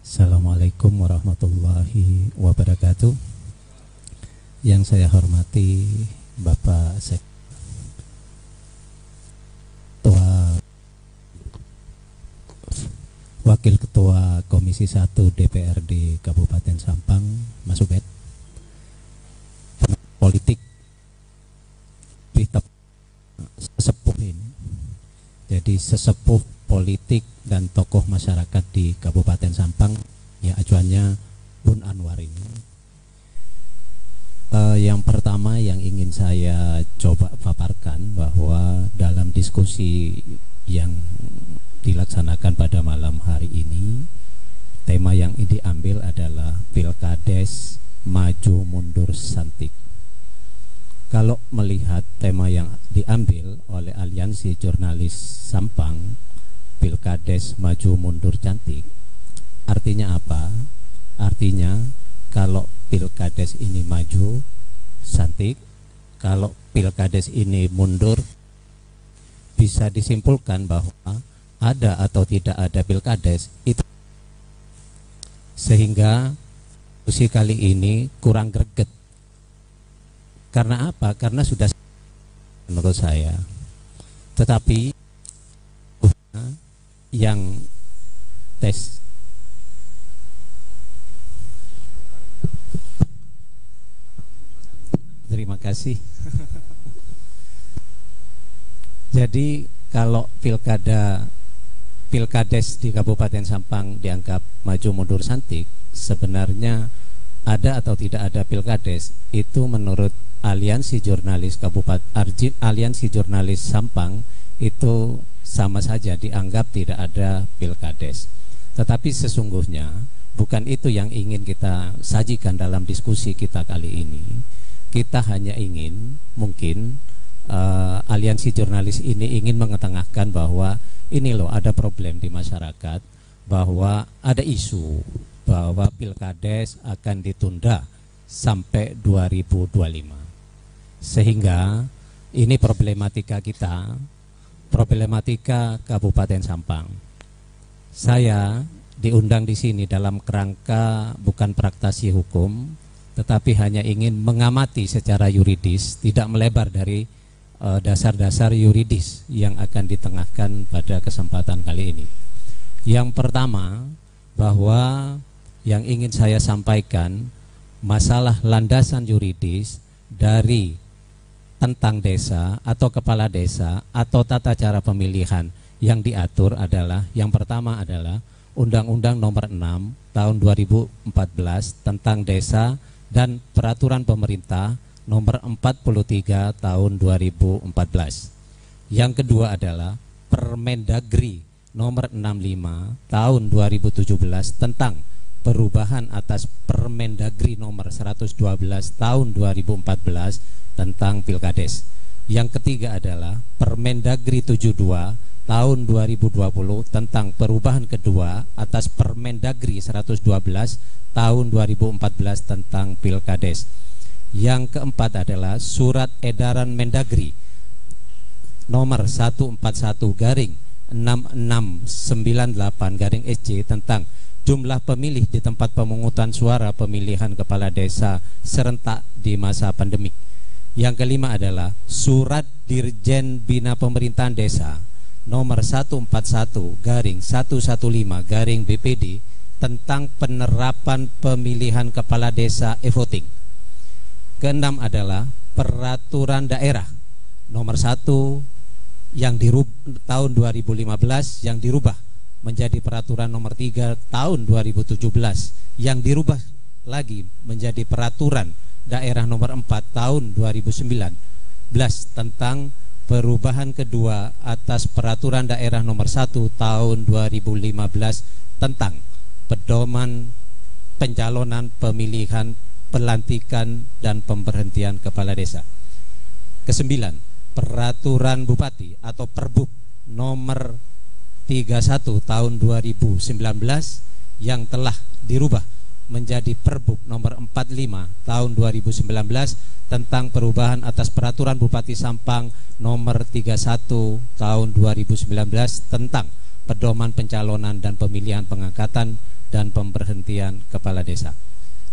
Assalamualaikum warahmatullahi wabarakatuh. Yang saya hormati Bapak Ketua Wakil Ketua Komisi 1 DPRD Kabupaten Sampang, Mas Ubed, politik sesepuh ini. Jadi sesepuh politik dan tokoh masyarakat di Kabupaten Sampang, ya acuannya Bun Anwar ini. Yang pertama yang ingin saya coba paparkan bahwa dalam diskusi yang dilaksanakan pada malam hari ini, tema yang diambil adalah Pilkades Maju Mundur Santik. Kalau melihat tema yang diambil oleh Aliansi Jurnalis Sampang, Pilkades Maju Mundur Cantik, artinya apa? Artinya kalau Pilkades ini maju santik, kalau Pilkades ini mundur, bisa disimpulkan bahwa ada atau tidak ada Pilkades itu. Sehingga diskusi kali ini kurang greget. Karena apa? Karena sudah, menurut saya. Tetapi yang tes terima kasih. Jadi kalau Pilkades di Kabupaten Sampang dianggap maju mundur santik, sebenarnya ada atau tidak ada Pilkades itu menurut Aliansi Jurnalis Aliansi Jurnalis Sampang itu sama saja dianggap tidak ada Pilkades. Tetapi sesungguhnya bukan itu yang ingin kita sajikan dalam diskusi kita kali ini. Kita hanya ingin mungkin Aliansi Jurnalis ini ingin mengetengahkan bahwa ini loh ada problem di masyarakat, bahwa ada isu bahwa Pilkades akan ditunda sampai 2025. Sehingga ini problematika kita, problematika Kabupaten Sampang. Saya diundang di sini dalam kerangka bukan praktasi hukum, tetapi hanya ingin mengamati secara yuridis, tidak melebar dari dasar-dasar yuridis yang akan ditengahkan pada kesempatan kali ini. Yang pertama, bahwa yang ingin saya sampaikan masalah landasan yuridis dari tentang desa atau kepala desa atau tata cara pemilihan yang diatur adalah, yang pertama adalah Undang-Undang Nomor 6 Tahun 2014 tentang Desa dan Peraturan Pemerintah Nomor 43 Tahun 2014. Yang kedua adalah Permendagri Nomor 65 Tahun 2017 tentang perubahan atas Permendagri Nomor 112 Tahun 2014 tentang Pilkades. Yang ketiga adalah Permendagri 72 Tahun 2020 tentang perubahan kedua atas Permendagri 112 Tahun 2014 tentang Pilkades. Yang keempat adalah Surat Edaran Mendagri Nomor 141/6698/SC tentang jumlah pemilih di tempat pemungutan suara pemilihan kepala desa serentak di masa pandemik. Yang kelima adalah Surat Dirjen Bina Pemerintahan Desa Nomor 141/115/BPD tentang penerapan pemilihan kepala desa e-voting. Keenam adalah Peraturan Daerah Nomor 1 yang tahun 2015 yang dirubah menjadi Peraturan Nomor 3 Tahun 2017 yang dirubah lagi menjadi Peraturan Daerah Nomor 4 Tahun 2019 tentang perubahan kedua atas Peraturan Daerah Nomor 1 Tahun 2015 tentang pedoman pencalonan, pemilihan, pelantikan dan pemberhentian kepala desa. Kesembilan, Peraturan Bupati atau Perbub Nomor 31 Tahun 2019 yang telah dirubah menjadi Perbub Nomor 45 Tahun 2019 tentang perubahan atas Peraturan Bupati Sampang Nomor 31 Tahun 2019 tentang pedoman pencalonan dan pemilihan pengangkatan dan pemberhentian kepala desa.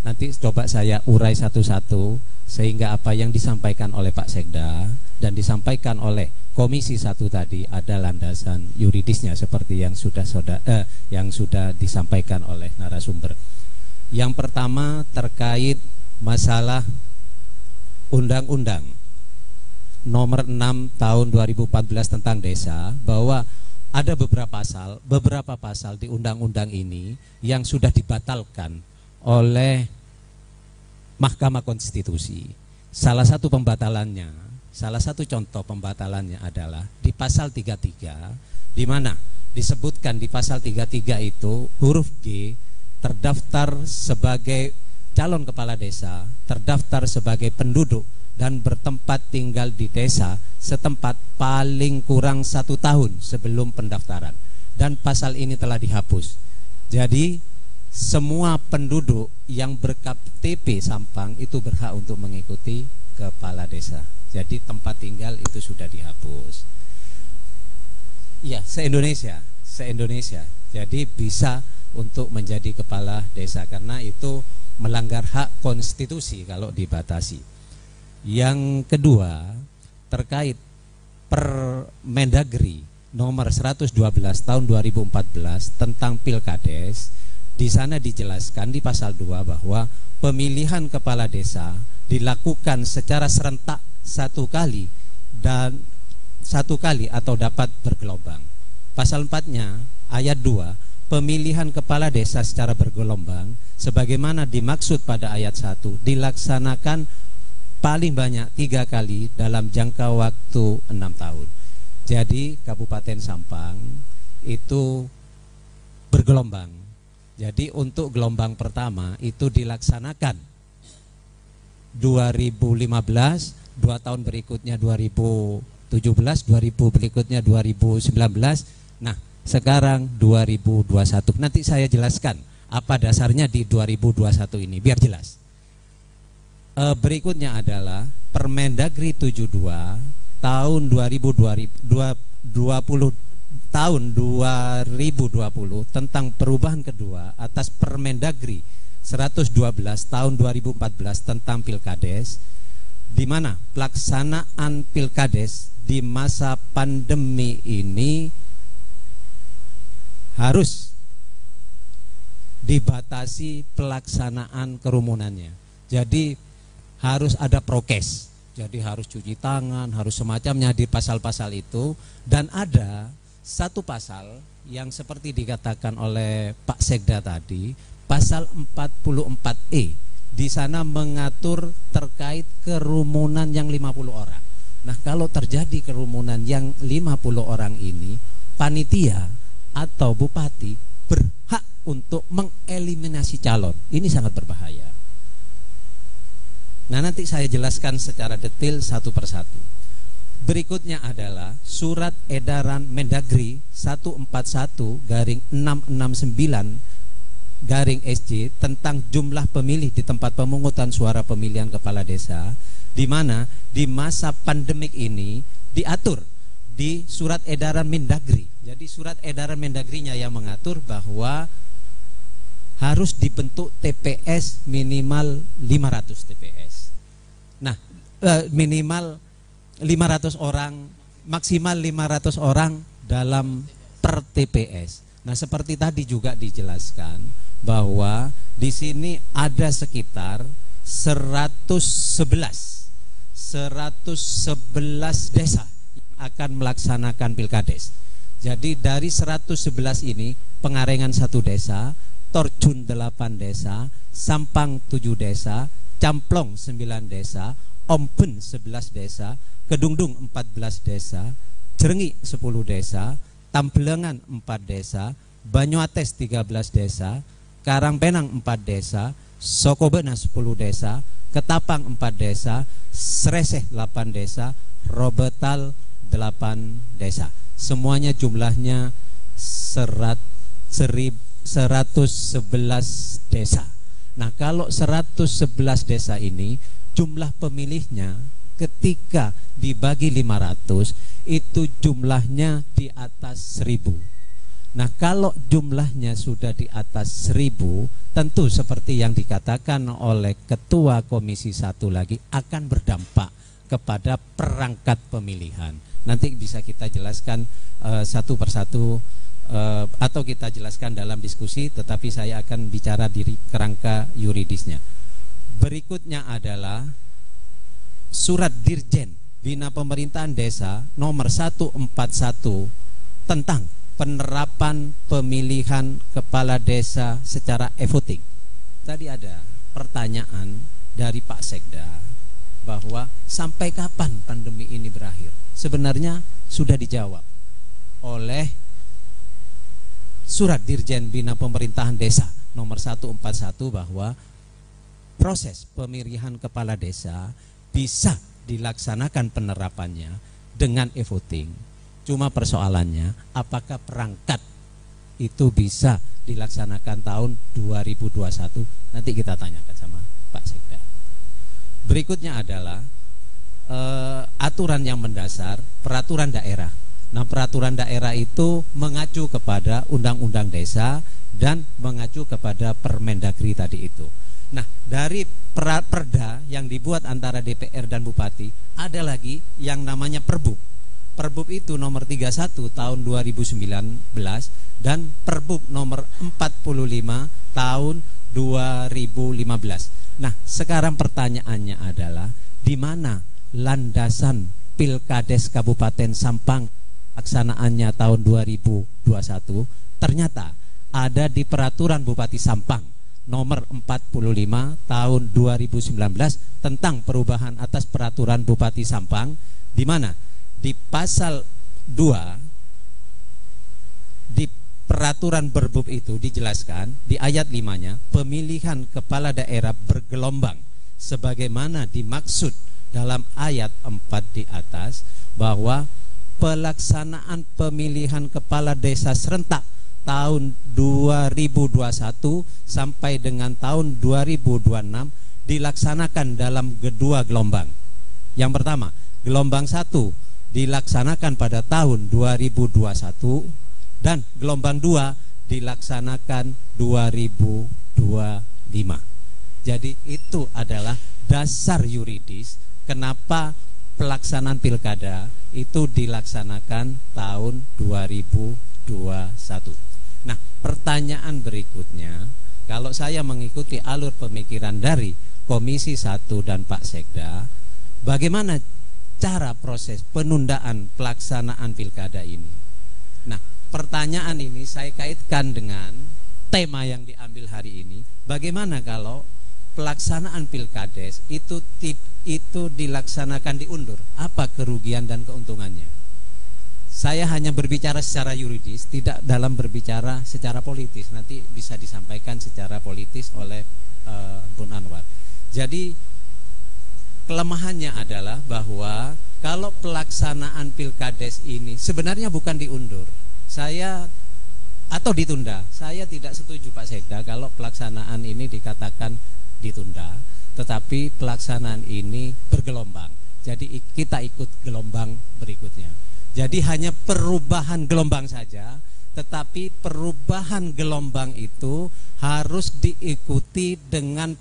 Nanti coba saya urai satu-satu sehingga apa yang disampaikan oleh Pak Sekda dan disampaikan oleh Komisi 1 tadi ada landasan yuridisnya seperti yang sudah disampaikan oleh narasumber. Yang pertama terkait masalah Undang-Undang Nomor 6 Tahun 2014 tentang desa, bahwa ada beberapa pasal di undang-undang ini yang sudah dibatalkan oleh Mahkamah Konstitusi. Salah satu contoh pembatalannya adalah di pasal 33, di mana disebutkan di pasal 33 itu huruf G, terdaftar sebagai calon kepala desa, terdaftar sebagai penduduk dan bertempat tinggal di desa setempat paling kurang 1 tahun sebelum pendaftaran. Dan pasal ini telah dihapus. Jadi semua penduduk yang berKTP Sampang itu berhak untuk mengikuti kepala desa. Jadi tempat tinggal itu sudah dihapus. Ya, se-Indonesia. Jadi bisa untuk menjadi kepala desa karena itu melanggar hak konstitusi kalau dibatasi. Yang kedua, terkait Permendagri nomor 112 tahun 2014 tentang Pilkades, di sana dijelaskan di pasal 2 bahwa pemilihan kepala desa dilakukan secara serentak satu kali atau dapat bergelombang. Pasal 4-nya ayat 2, pemilihan kepala desa secara bergelombang sebagaimana dimaksud pada ayat 1 dilaksanakan paling banyak 3 kali dalam jangka waktu 6 tahun. Jadi Kabupaten Sampang itu bergelombang. Jadi untuk gelombang pertama itu dilaksanakan 2015, 2 tahun berikutnya 2017, 2000 berikutnya 2019. Nah, sekarang 2021. Nanti saya jelaskan apa dasarnya di 2021 ini biar jelas. Berikutnya adalah Permendagri 72 tahun 2020 tentang perubahan kedua atas Permendagri 112 tahun 2014 tentang Pilkades, di mana pelaksanaan Pilkades di masa pandemi ini harus dibatasi pelaksanaan kerumunannya. Jadi harus ada prokes. Jadi harus cuci tangan, harus semacamnya di pasal-pasal itu. Dan ada satu pasal yang seperti dikatakan oleh Pak Sekda tadi, pasal 44E. Di sana mengatur terkait kerumunan yang 50 orang. Nah, kalau terjadi kerumunan yang 50 orang ini, panitia atau bupati berhak untuk mengeliminasi calon. Ini sangat berbahaya. Nah, nanti saya jelaskan secara detail satu persatu. Berikutnya adalah Surat Edaran Mendagri 141/669/SJ tentang jumlah pemilih di tempat pemungutan suara pemilihan kepala desa, di mana di masa pandemik ini diatur di Surat Edaran Mendagri. Jadi Surat Edaran Mendagrinya yang mengatur bahwa harus dibentuk TPS minimal 500 TPS. Nah, minimal 500 orang, maksimal 500 orang dalam per TPS. Nah, seperti tadi juga dijelaskan bahwa di sini ada sekitar 111 desa yang akan melaksanakan Pilkades. Jadi dari 111 ini Pengarengan 1 desa, Torjun 8 desa, Sampang 7 desa, Camplong 9 desa, Omben 11 desa, Kedungdung 14 desa, Jrengi 10 desa, Tambelengan 4 desa, Banyuates 13 desa, Karangpenang 4 desa, Sokobena 10 desa, Ketapang 4 desa, Sreseh 8 desa, Robetal 8 desa. Semuanya jumlahnya 111 desa. Nah, kalau 111 desa ini jumlah pemilihnya ketika dibagi 500 itu jumlahnya di atas 1000. Nah, kalau jumlahnya sudah di atas 1000, tentu seperti yang dikatakan oleh Ketua Komisi 1 lagi akan berdampak kepada perangkat pemilihan. Nanti bisa kita jelaskan satu persatu atau kita jelaskan dalam diskusi, tetapi saya akan bicara di kerangka yuridisnya. Berikutnya adalah Surat Dirjen Bina Pemerintahan Desa nomor 141 tentang penerapan pemilihan kepala desa secara e-voting. Tadi ada pertanyaan dari Pak Sekda bahwa sampai kapan pandemi ini berakhir. Sebenarnya sudah dijawab oleh Surat Dirjen Bina Pemerintahan Desa nomor 141 bahwa proses pemilihan kepala desa bisa dilaksanakan penerapannya dengan e-voting. Cuma persoalannya apakah perangkat itu bisa dilaksanakan tahun 2021, nanti kita tanyakan sama Pak Sekda. Berikutnya adalah aturan yang mendasar peraturan daerah. Nah, peraturan daerah itu mengacu kepada Undang-Undang Desa dan mengacu kepada Permendagri tadi itu. Nah, dari perda yang dibuat antara DPR dan Bupati, ada lagi yang namanya Perbub. Perbub itu nomor 31 tahun 2019 dan Perbub nomor 45 tahun 2015. Nah, sekarang pertanyaannya adalah di mana landasan Pilkades Kabupaten Sampang laksanaannya tahun 2021? Ternyata ada di Peraturan Bupati Sampang nomor 45 tahun 2019 tentang perubahan atas Peraturan Bupati Sampang, di mana di pasal 2 di peraturan Perbub itu dijelaskan di ayat 5-nya pemilihan kepala daerah bergelombang sebagaimana dimaksud dalam ayat 4 di atas, bahwa pelaksanaan pemilihan kepala desa serentak tahun 2021 sampai dengan tahun 2026 dilaksanakan dalam kedua gelombang. Yang pertama, gelombang 1 dilaksanakan pada tahun 2021 dan gelombang 2 dilaksanakan 2025. Jadi itu adalah dasar yuridis kenapa pelaksanaan pilkada itu dilaksanakan tahun 2021. Nah, pertanyaan berikutnya, kalau saya mengikuti alur pemikiran dari Komisi 1 dan Pak Sekda, bagaimana cara proses penundaan pelaksanaan pilkada ini? Nah, pertanyaan ini saya kaitkan dengan tema yang diambil hari ini. Bagaimana kalau pelaksanaan pilkades itu dilaksanakan diundur? Apa kerugian dan keuntungannya? Saya hanya berbicara secara yuridis, tidak dalam berbicara secara politis. Nanti bisa disampaikan secara politis oleh Bun Anwar. Jadi kelemahannya adalah bahwa kalau pelaksanaan pilkades ini sebenarnya bukan diundur, atau ditunda. Saya tidak setuju Pak Sekda kalau pelaksanaan ini dikatakan ditunda, tetapi pelaksanaan ini bergelombang. Jadi kita ikut gelombang berikutnya. Jadi hanya perubahan gelombang saja, tetapi perubahan gelombang itu harus diikuti dengan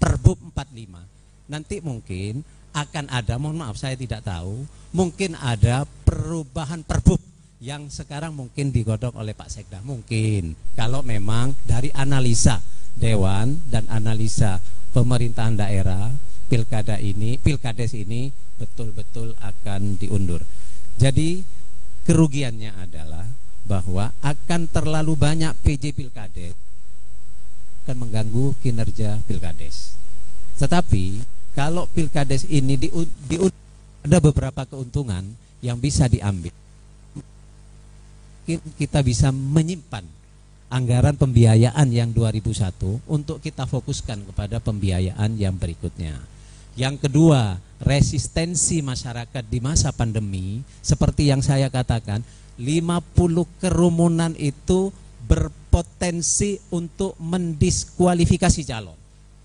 Perbub 45. Nanti mungkin akan ada, mohon maaf saya tidak tahu, mungkin ada perubahan Perbub yang sekarang mungkin digodok oleh Pak Sekda. Mungkin kalau memang dari analisa Dewan dan analisa pemerintahan daerah, pilkades ini betul-betul akan diundur. Jadi kerugiannya adalah bahwa akan terlalu banyak PJ pilkades, akan mengganggu kinerja pilkades. Tetapi kalau pilkades ini ada beberapa keuntungan yang bisa diambil. Mungkin kita bisa menyimpan anggaran pembiayaan yang 2001 untuk kita fokuskan kepada pembiayaan yang berikutnya. Yang kedua, resistensi masyarakat di masa pandemi, seperti yang saya katakan, 50 kerumunan itu berpotensi untuk mendiskualifikasi calon.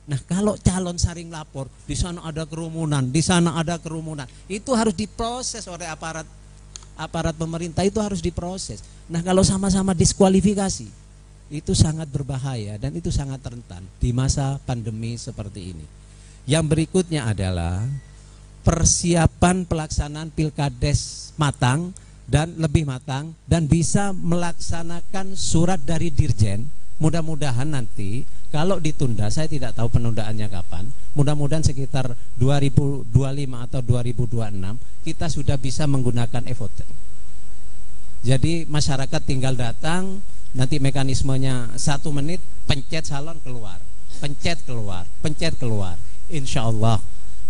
Nah, kalau calon saling lapor, di sana ada kerumunan, di sana ada kerumunan, itu harus diproses oleh aparat aparat pemerintah itu harus diproses. Nah, kalau sama-sama diskualifikasi, itu sangat berbahaya dan itu sangat rentan di masa pandemi seperti ini. Yang berikutnya adalah persiapan pelaksanaan pilkades matang dan lebih matang dan bisa melaksanakan surat dari Dirjen. Mudah-mudahan nanti kalau ditunda, saya tidak tahu penundaannya kapan, mudah-mudahan sekitar 2025 atau 2026 kita sudah bisa menggunakan e-voting. Jadi masyarakat tinggal datang, nanti mekanismenya 1 menit, pencet salon keluar, pencet keluar, pencet keluar. Insya Allah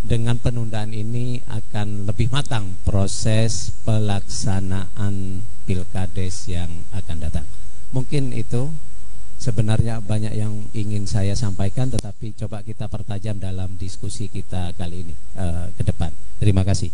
dengan penundaan ini akan lebih matang proses pelaksanaan pilkades yang akan datang. Mungkin itu sebenarnya banyak yang ingin saya sampaikan, tetapi coba kita pertajam dalam diskusi kita kali ini ke depan. Terima kasih.